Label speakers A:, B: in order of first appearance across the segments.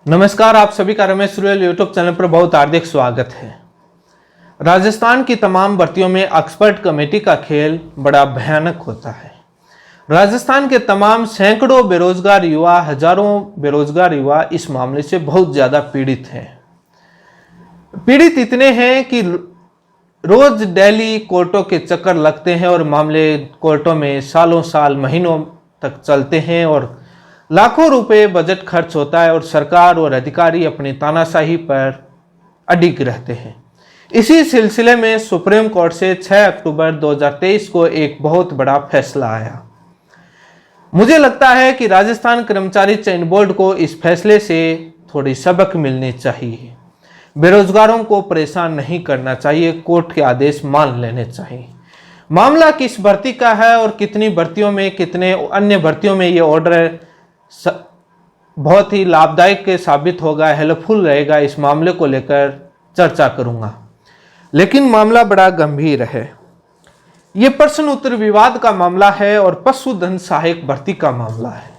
A: नमस्कार, आप सभी का रमेश रुयल यूट्यूब चैनल पर बहुत हार्दिक स्वागत है। राजस्थान की तमाम भर्तियों में एक्सपर्ट कमेटी का खेल बड़ा भयानक होता है। राजस्थान के तमाम सैकड़ों बेरोजगार युवा, हजारों बेरोजगार युवा इस मामले से बहुत ज़्यादा पीड़ित हैं। पीड़ित इतने हैं कि रोज डेली कोर्टों के चक्कर लगते हैं और मामले कोर्टों में सालों साल महीनों तक चलते हैं और लाखों रुपए बजट खर्च होता है और सरकार और अधिकारी अपनी तानाशाही पर अडिग रहते हैं। इसी सिलसिले में सुप्रीम कोर्ट से 6 अक्टूबर 2023 को एक बहुत बड़ा फैसला आया। मुझे लगता है कि राजस्थान कर्मचारी चयन बोर्ड को इस फैसले से थोड़ी सबक मिलनी चाहिए। बेरोजगारों को परेशान नहीं करना चाहिए, कोर्ट के आदेश मान लेने चाहिए। मामला किस भर्ती का है और कितनी भर्तियों में, कितने अन्य भर्तियों में ये ऑर्डर बहुत ही लाभदायक साबित होगा, हेल्पफुल रहेगा, इस मामले को लेकर चर्चा करूंगा। लेकिन मामला बड़ा गंभीर है। ये प्रश्न उत्तर विवाद का मामला है और पशुधन सहायक भर्ती का मामला है।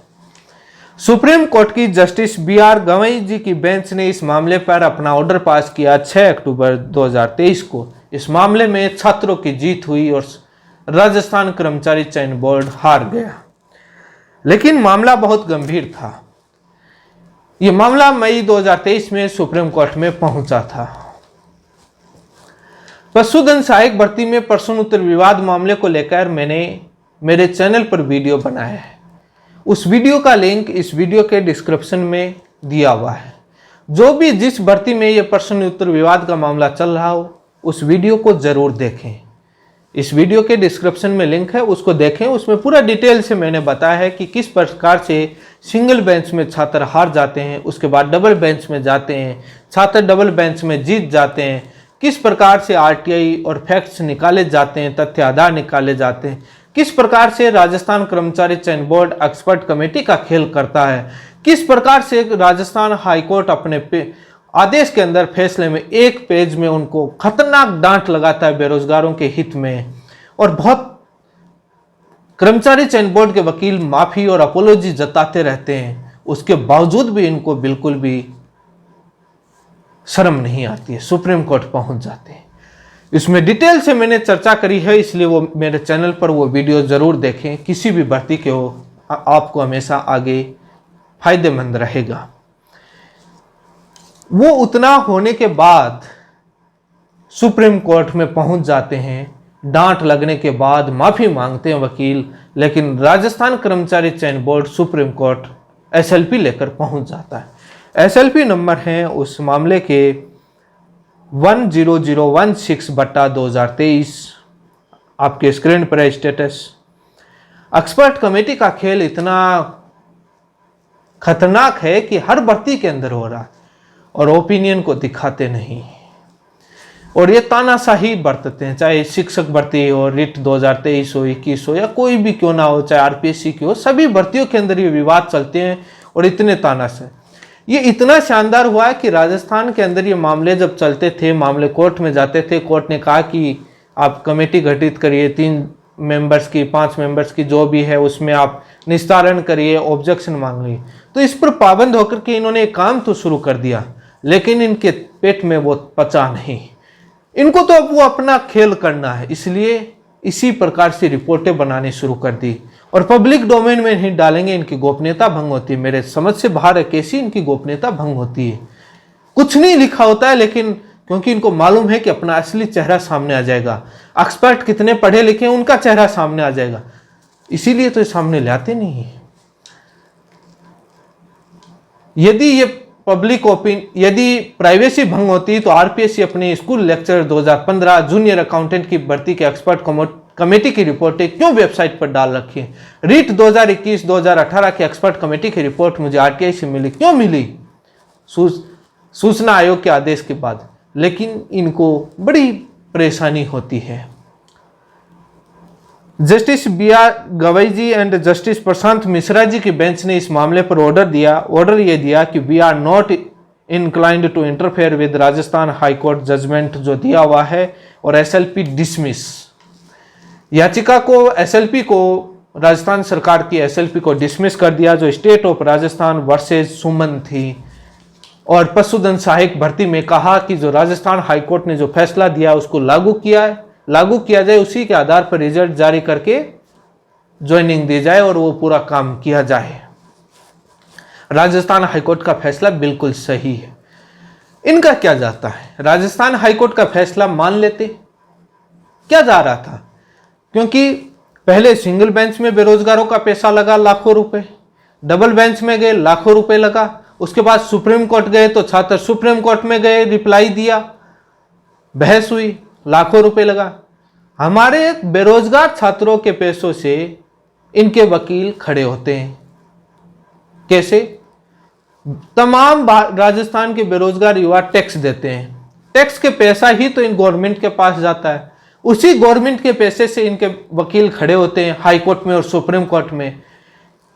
A: सुप्रीम कोर्ट की जस्टिस BR गवई जी की बेंच ने इस मामले पर अपना ऑर्डर पास किया 6 अक्टूबर 2023 को। इस मामले में छात्रों की जीत हुई और राजस्थान कर्मचारी चयन बोर्ड हार गया। लेकिन मामला बहुत गंभीर था। यह मामला मई 2023 में सुप्रीम कोर्ट में पहुंचा था। पशुधन सहायक भर्ती में प्रश्न उत्तर विवाद मामले को लेकर मैंने मेरे चैनल पर वीडियो बनाया है। उस वीडियो का लिंक इस वीडियो के डिस्क्रिप्शन में दिया हुआ है। जो भी जिस भर्ती में यह प्रश्न उत्तर विवाद का मामला चल रहा हो, उस वीडियो को जरूर देखें। इस वीडियो के डिस्क्रिप्शन में लिंक है, उसको देखें। उसमें पूरा डिटेल से मैंने बताया है कि किस प्रकार से सिंगल बेंच में छात्र हार जाते हैं, उसके बाद डबल बेंच में जाते हैं, छात्र डबल बेंच में जीत जाते हैं, किस प्रकार से RTI और फैक्ट्स निकाले जाते हैं, तथ्य आधार निकाले जाते हैं, किस प्रकार से राजस्थान कर्मचारी चयन बोर्ड एक्सपर्ट कमेटी का खेल करता है, किस प्रकार से राजस्थान हाईकोर्ट अपने आदेश के अंदर फैसले में एक पेज में उनको खतरनाक डांट लगाता है बेरोजगारों के हित में, और बहुत कर्मचारी चयन बोर्ड के वकील माफी और अपोलॉजी जताते रहते हैं। उसके बावजूद भी इनको बिल्कुल भी शर्म नहीं आती है, सुप्रीम कोर्ट पहुंच जाते हैं। इसमें डिटेल से मैंने चर्चा करी है, इसलिए वो मेरे चैनल पर वो वीडियो जरूर देखें। किसी भी भर्ती के हो, आपको हमेशा आगे फायदेमंद रहेगा। वो उतना होने के बाद सुप्रीम कोर्ट में पहुंच जाते हैं, डांट लगने के बाद माफी मांगते हैं वकील, लेकिन राजस्थान कर्मचारी चयन बोर्ड सुप्रीम कोर्ट SLP लेकर पहुंच जाता है। SLP नंबर है उस मामले के 10016/2023। आपके स्क्रीन पर है स्टेटस। एक्सपर्ट कमेटी का खेल इतना खतरनाक है कि हर भर्ती के अंदर हो रहा है और ओपिनियन को दिखाते नहीं, और ये तानाशाही बरतते हैं। चाहे शिक्षक भर्ती हो, रिट 2023 हो, 21 हो, या कोई भी क्यों ना हो, चाहे RPSC की हो, सभी भर्तियों के अंदर ये विवाद चलते हैं और इतने तानाशाही। ये इतना शानदार हुआ है कि राजस्थान के अंदर ये मामले जब चलते थे, मामले कोर्ट में जाते थे, कोर्ट ने कहा कि आप कमेटी गठित करिए, 3 मेंबर्स की, 5 मेंबर्स की, जो भी है उसमें आप निस्तारण करिए, ऑब्जेक्शन मांग ली। तो इस पर पाबंद होकर के इन्होंने एक काम तो शुरू कर दिया, लेकिन इनके पेट में वो पचा नहीं। इनको तो अब वो अपना खेल करना है, इसलिए इसी प्रकार से रिपोर्टें बनानी शुरू कर दी और पब्लिक डोमेन में नहीं डालेंगे। इनकी गोपनीयता भंग होती है, मेरे समझ से बाहर है कैसी इनकी गोपनीयता भंग होती है। कुछ नहीं लिखा होता है, लेकिन क्योंकि इनको मालूम है कि अपना असली चेहरा सामने आ जाएगा, एक्सपर्ट कितने पढ़े लिखे हैं उनका चेहरा सामने आ जाएगा, इसीलिए तो सामने लाते नहीं है। यदि ये पब्लिक यदि प्राइवेसी भंग होती तो RPSC अपने स्कूल लेक्चर 2015 जूनियर अकाउंटेंट की भर्ती के एक्सपर्ट कमेटी की रिपोर्टें क्यों वेबसाइट पर डाल रखी है? रीट 2021-2018 की एक्सपर्ट कमेटी की रिपोर्ट मुझे RTI से मिली, क्यों मिली? सूचना आयोग के आदेश के बाद, लेकिन इनको बड़ी परेशानी होती है। Justice BR Gavai ji and justice Prashant Mishra ji की बेंच ने इस मामले पर ऑर्डर ये दिया कि we are not inclined to interfere with Rajasthan high court judgment जो दिया हुआ है, और SLP डिसमिस। याचिका को SLP को राजस्थान सरकार की SLP को डिसमिस कर दिया, जो स्टेट ऑफ राजस्थान वर्सेस सुमन थी। और पशुधन सहायक भर्ती में कहा कि जो राजस्थान हाईकोर्ट ने जो फैसला दिया उसको लागू किया जाए, उसी के आधार पर रिजल्ट जारी करके ज्वाइनिंग दी जाए और वो पूरा काम किया जाए। राजस्थान हाईकोर्ट का फैसला बिल्कुल सही है। इनका क्या जाता है, राजस्थान हाईकोर्ट का फैसला मान लेते, क्या जा रहा था, क्योंकि पहले सिंगल बेंच में बेरोजगारों का पैसा लगा लाखों रुपए, डबल बेंच में गए लाखों रुपए लगा, उसके बाद सुप्रीम कोर्ट गए तो छात्र सुप्रीम कोर्ट में गए, रिप्लाई दिया, बहस हुई, लाखों रुपए लगा। हमारे बेरोजगार छात्रों के पैसों से इनके वकील खड़े होते हैं। कैसे? तमाम राजस्थान के बेरोजगार युवा टैक्स देते हैं, टैक्स के पैसा ही तो इन गवर्नमेंट के पास जाता है, उसी गवर्नमेंट के पैसे से इनके वकील खड़े होते हैं हाई कोर्ट में और सुप्रीम कोर्ट में।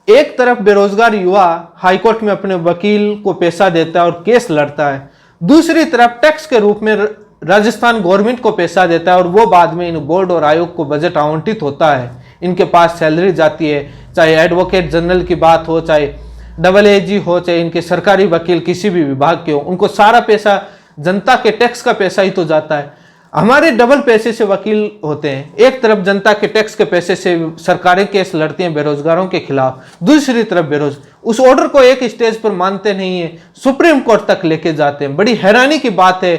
A: एक तरफ बेरोजगार युवा हाई कोर्ट में अपने वकील को पैसा देता है और केस लड़ता है, दूसरी तरफ टैक्स के रूप में राजस्थान गवर्नमेंट को पैसा देता है और वो बाद में इन बोर्ड और आयोग को बजट आवंटित होता है, इनके पास सैलरी जाती है, चाहे एडवोकेट जनरल की बात हो, चाहे डबल एजी हो, चाहे इनके सरकारी वकील किसी भी विभाग के हो, उनको सारा पैसा जनता के टैक्स का पैसा ही तो जाता है। हमारे डबल पैसे से वकील होते हैं, एक तरफ जनता के टैक्स के पैसे से सरकारें केस लड़ती हैं बेरोजगारों के खिलाफ, दूसरी तरफ उस ऑर्डर को एक स्टेज पर मानते नहीं है, सुप्रीम कोर्ट तक लेके जाते हैं। बड़ी हैरानी की बात है,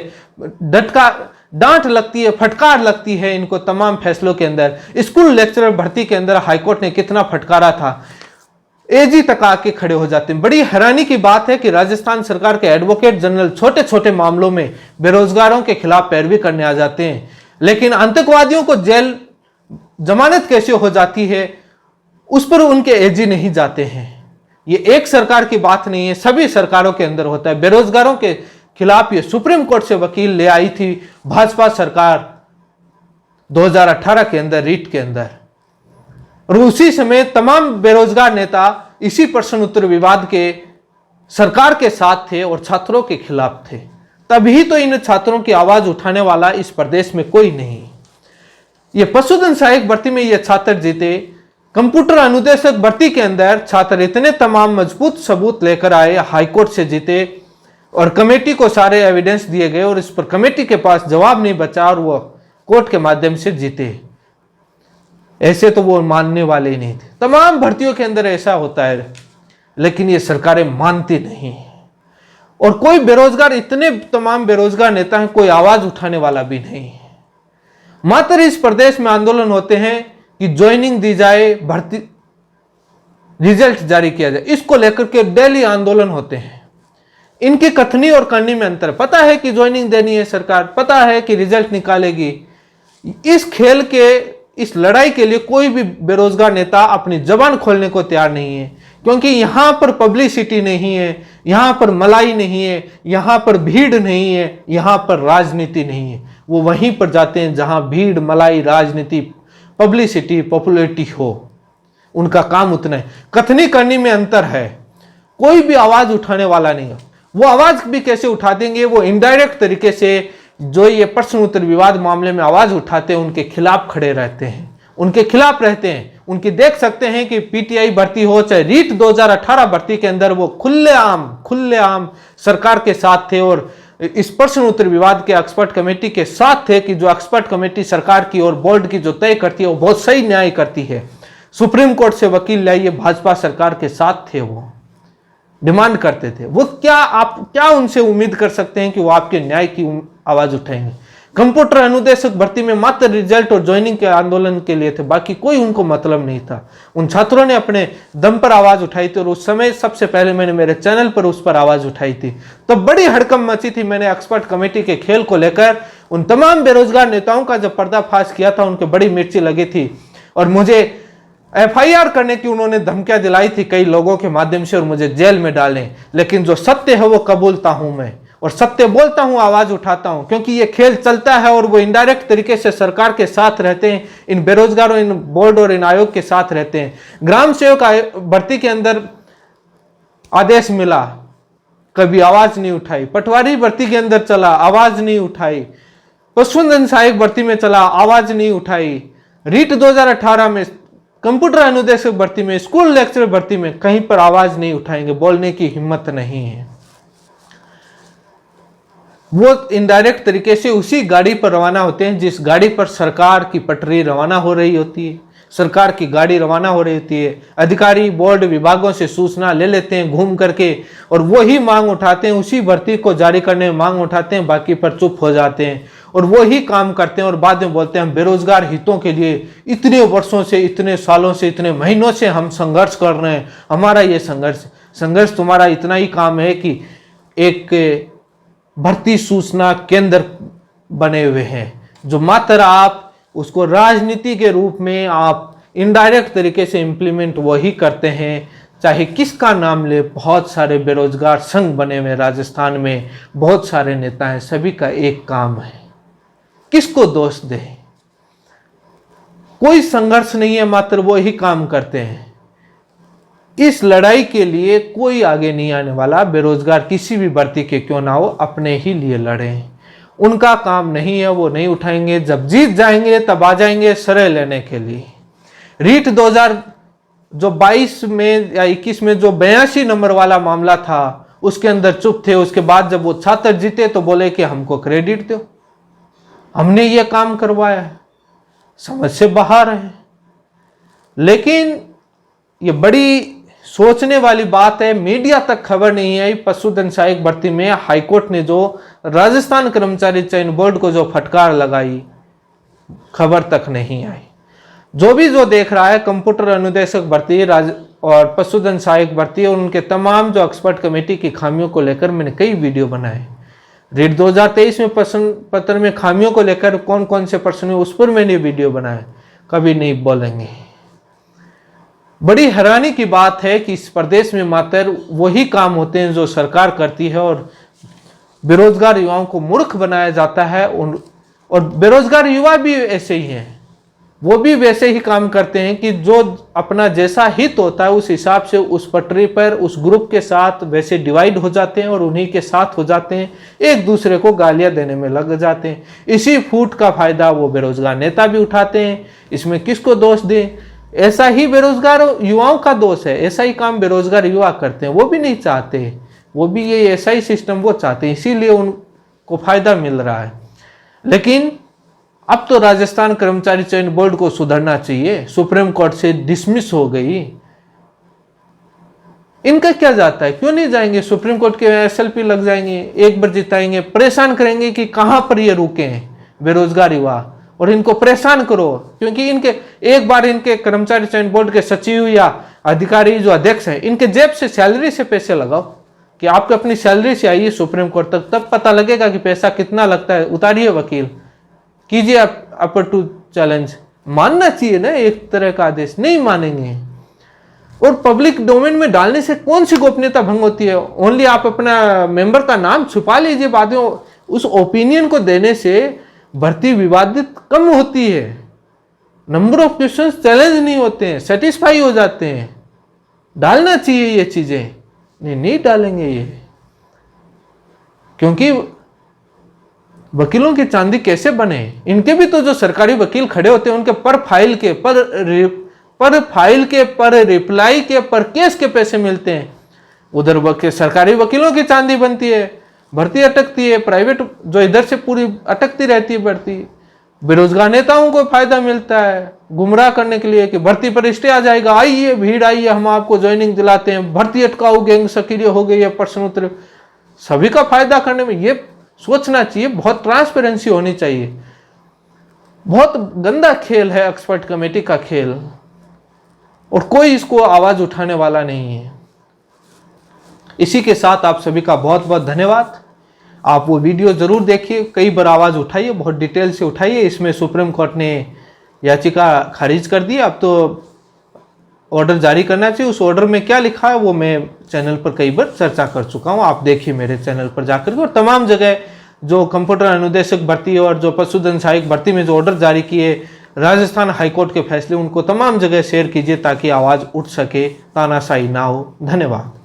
A: डांट लगती है, फटकार लगती है इनको तमाम फैसलों के अंदर। स्कूल लेक्चरर भर्ती के अंदर हाईकोर्ट ने कितना फटकारा था, एजी तक आके खड़े हो जाते हैं। बड़ी हैरानी की बात है कि राजस्थान सरकार के एडवोकेट जनरल छोटे छोटे मामलों में बेरोजगारों के खिलाफ पैरवी करने आ जाते हैं, लेकिन आतंकवादियों को जेल जमानत कैसे हो जाती है उस पर उनके एजी नहीं जाते हैं। ये एक सरकार की बात नहीं है, सभी सरकारों के अंदर होता है। बेरोजगारों के खिलाफ ये सुप्रीम कोर्ट से वकील ले आई थी भाजपा सरकार 2018 के अंदर, रीट के अंदर, और उसी समय तमाम बेरोजगार नेता इसी प्रश्न उत्तर विवाद के सरकार के साथ थे और छात्रों के खिलाफ थे। तभी तो इन छात्रों की आवाज उठाने वाला इस प्रदेश में कोई नहीं। ये पशुधन सहायक भर्ती में ये छात्र जीते, कंप्यूटर अनुदेशक भर्ती के अंदर छात्र इतने तमाम मजबूत सबूत लेकर आए, हाईकोर्ट से जीते और कमेटी को सारे एविडेंस दिए गए और इस पर कमेटी के पास जवाब नहीं बचा और वो कोर्ट के माध्यम से जीते। ऐसे तो वो मानने वाले ही नहीं थे। तमाम भर्तियों के अंदर ऐसा होता है, लेकिन ये सरकारें मानती नहीं और कोई बेरोजगार, इतने तमाम बेरोजगार नेता हैं, कोई आवाज उठाने वाला भी नहीं है। मात्र इस प्रदेश में आंदोलन होते हैं कि ज्वाइनिंग दी जाए, भर्ती रिजल्ट जारी किया जाए, इसको लेकर के डेली आंदोलन होते हैं। इनकी कथनी और करनी में अंतर। पता है कि ज्वाइनिंग देनी है सरकार, पता है कि रिजल्ट निकालेगी। इस खेल के, इस लड़ाई के लिए कोई भी बेरोजगार नेता अपनी जबान खोलने को तैयार नहीं है, क्योंकि यहां पर पब्लिसिटी नहीं है, यहां पर मलाई नहीं है, यहां पर भीड़ नहीं है, यहां पर राजनीति नहीं है। वो वहीं पर जाते हैं जहां भीड़, मलाई, राजनीति, पब्लिसिटी, पॉपुलैरिटी हो। उनका काम उतना है। कथनी करनी में अंतर है। कोई भी आवाज उठाने वाला नहीं है। वो आवाज भी कैसे उठा देंगे? वो इनडायरेक्ट तरीके से जो ये प्रश्न उत्तर विवाद मामले में आवाज उठाते हैं उनके खिलाफ खड़े रहते हैं, उनके खिलाफ रहते हैं। उनकी देख सकते हैं कि पीटीआई भर्ती हो चाहे रीट 2018 भर्ती के अंदर वो खुलेआम सरकार के साथ थे और इस प्रश्न उत्तर विवाद के एक्सपर्ट कमेटी के साथ थे कि जो एक्सपर्ट कमेटी सरकार की और बोर्ड की जो तय करती है वो बहुत सही न्याय करती है। सुप्रीम कोर्ट से वकील लाइए, भाजपा सरकार के साथ थे, वो डिमांड करते थे। वो आप क्या उनसे उम्मीद कर सकते हैं कि वो आपके न्याय की आवाज उठाएंगे? कंप्यूटर अनुदेशक भर्ती में मात्र रिजल्ट और ज्वाइनिंग के आंदोलन के लिए थे, बाकी कोई उनको मतलब नहीं था। उन छात्रों ने अपने दम पर आवाज उठाई थी और उस समय सबसे पहले मैंने मेरे चैनल पर उस पर आवाज उठाई थी, तो बड़ी हड़कंप मची थी। मैंने एक्सपर्ट कमेटी के खेल को लेकर उन तमाम बेरोजगार नेताओं का जब पर्दाफाश किया था, उनके बड़ी मिर्ची लगी थी और मुझे एफआईआर करने की उन्होंने धमकियां दिलाई थी कई लोगों के माध्यम से और मुझे जेल में डालें। लेकिन जो सत्य है वो कबूलता हूं मैं और सत्य बोलता हूं, आवाज उठाता हूं, क्योंकि ये खेल चलता है और वो इनडायरेक्ट तरीके से सरकार के साथ रहते हैं, इन बेरोजगारों, इन बोर्ड और इन आयोग के साथ रहते हैं। ग्राम सेवक भर्ती के अंदर आदेश मिला, कभी आवाज नहीं उठाई। पटवारी भर्ती के अंदर चला, आवाज नहीं उठाई। पशुधन सहायक भर्ती में चला, आवाज नहीं उठाई। रीट 2018 में, कंप्यूटर अनुदेशक भर्ती में, स्कूल लेक्चरर भर्ती में कहीं पर आवाज नहीं उठाएंगे, बोलने की हिम्मत नहीं है। वो इनडायरेक्ट तरीके से उसी गाड़ी पर रवाना होते हैं जिस गाड़ी पर सरकार की पटरी रवाना हो रही होती है, सरकार की गाड़ी रवाना हो रही होती है। अधिकारी बोर्ड विभागों से सूचना ले लेते हैं घूम करके, और वही मांग उठाते हैं, उसी भर्ती को जारी करने में मांग उठाते हैं, बाकी पर चुप हो जाते हैं और वही काम करते हैं और बाद में बोलते हैं हम बेरोजगार हितों के लिए इतने वर्षों से, इतने सालों से, इतने महीनों से हम संघर्ष कर रहे हैं। हमारा ये संघर्ष तुम्हारा इतना ही काम है कि एक भर्ती सूचना केंद्र बने हुए हैं, जो मात्र आप उसको राजनीति के रूप में आप इनडायरेक्ट तरीके से इम्प्लीमेंट वही करते हैं। चाहे किसका नाम ले, बहुत सारे बेरोजगार संघ बने हुए राजस्थान में, बहुत सारे नेता हैं, सभी का एक काम है, किसको दोष दें? कोई संघर्ष नहीं है, मात्र वो ही काम करते हैं। इस लड़ाई के लिए कोई आगे नहीं आने वाला। बेरोजगार किसी भी भर्ती के क्यों ना हो, अपने ही लिए लड़ें। उनका काम नहीं है, वो नहीं उठाएंगे। जब जीत जाएंगे तब आ जाएंगे श्रेय लेने के लिए। रीट 2022 में या 21 में जो 82 नंबर वाला मामला था, उसके अंदर चुप थे। उसके बाद जब वो छात्र जीते तो बोले कि हमको क्रेडिट दो, हमने ये काम करवाया है, समझ से बाहर है। लेकिन ये बड़ी सोचने वाली बात है, मीडिया तक खबर नहीं आई। पशुधन सहायक भर्ती में हाईकोर्ट ने जो राजस्थान कर्मचारी चयन बोर्ड को जो फटकार लगाई, खबर तक नहीं आई। जो देख रहा है, कंप्यूटर अनुदेशक भर्ती और पशुधन सहायक भर्ती और उनके तमाम जो एक्सपर्ट कमेटी की खामियों को लेकर मैंने कई वीडियो बनाए। रीट 2023 में प्रश्न पत्र में खामियों को लेकर कौन कौन से प्रश्न है, उस पर मैंने वीडियो बनाए, कभी नहीं बोलेंगे। बड़ी हैरानी की बात है कि इस प्रदेश में मात्र वही काम होते हैं जो सरकार करती है और बेरोजगार युवाओं को मूर्ख बनाया जाता है। और बेरोजगार युवा भी ऐसे ही हैं, वो भी वैसे ही काम करते हैं कि जो अपना जैसा हित होता है उस हिसाब से उस पटरी पर उस ग्रुप के साथ वैसे डिवाइड हो जाते हैं और उन्हीं के साथ हो जाते हैं, एक दूसरे को गालियां देने में लग जाते हैं। इसी फूट का फायदा वो बेरोजगार नेता भी उठाते हैं। इसमें किसको दोष दें? ऐसा ही बेरोजगार युवाओं का दोष है। ऐसा ही काम बेरोजगार युवा करते हैं, वो भी नहीं चाहते, वो भी ये ऐसा ही सिस्टम वो चाहते हैं, इसीलिए उनको फायदा मिल रहा है। लेकिन अब तो राजस्थान कर्मचारी चयन बोर्ड को सुधरना चाहिए। सुप्रीम कोर्ट से डिसमिस हो गई, इनका क्या जाता है? क्यों नहीं जाएंगे? सुप्रीम कोर्ट के एसएलपी लग जाएंगे, एक बार जिताएंगे, परेशान करेंगे कि कहां पर ये रुके हैं बेरोजगार युवा, और इनको परेशान करो। क्योंकि इनके एक बार इनके कर्मचारी चयन बोर्ड के सचिव या अधिकारी जो अध्यक्ष हैं, इनके जेब से सैलरी से पैसे लगाओ कि आपको अपनी सैलरी से आइए सुप्रीम कोर्ट तक, तब पता लगेगा कि पैसा कितना लगता है। उतारिए वकील, कीजिए अपर टू चैलेंज। मानना चाहिए ना एक तरह का आदेश, नहीं मानेंगे। और पब्लिक डोमेन में डालने से कौन सी गोपनीयता भंग होती है? ओनली आप अपना मेंबर का नाम छुपा लीजिए, बाद में उस ओपिनियन को देने से भर्ती विवादित कम होती है, नंबर ऑफ क्वेश्चंस चैलेंज नहीं होते हैं, सेटिस्फाई हो जाते हैं। डालना चाहिए ये चीजें, नहीं डालेंगे ये, क्योंकि वकीलों की चांदी कैसे बने? इनके भी तो जो सरकारी वकील खड़े होते हैं उनके पर फाइल के पर रिप्लाई के पर केस के पैसे मिलते हैं। उधर सरकारी वकीलों की चांदी बनती है, भर्ती अटकती है, प्राइवेट जो इधर से पूरी अटकती रहती है भर्ती। बेरोजगार नेताओं को फायदा मिलता है गुमराह करने के लिए कि भर्ती पर स्टे आ जाएगा, आइए भीड़ आइए, हम आपको ज्वाइनिंग दिलाते हैं, भर्ती अटकाओ, गैंग सक्रिय हो गई है, प्रश्न उत्तर, सभी का फायदा करने में ये सोचना चाहिए। बहुत ट्रांसपेरेंसी होनी चाहिए। बहुत गंदा खेल है एक्सपर्ट कमेटी का खेल, और कोई इसको आवाज उठाने वाला नहीं है। इसी के साथ आप सभी का बहुत बहुत धन्यवाद। आप वो वीडियो जरूर देखिए, कई बार आवाज उठाइए, बहुत डिटेल से उठाइए। इसमें सुप्रीम कोर्ट ने याचिका खारिज कर दी, अब तो ऑर्डर जारी करना चाहिए। उस ऑर्डर में क्या लिखा है वो मैं चैनल पर कई बार चर्चा कर चुका हूँ, आप देखिए मेरे चैनल पर जाकर के। और तमाम जगह जो कंप्यूटर अनुदेशक भर्ती और जो पशुधन सहायक भर्ती में जो ऑर्डर जारी किए राजस्थान हाईकोर्ट के फैसले, उनको तमाम जगह शेयर कीजिए ताकि आवाज उठ सके, तानाशाही ना हो। धन्यवाद।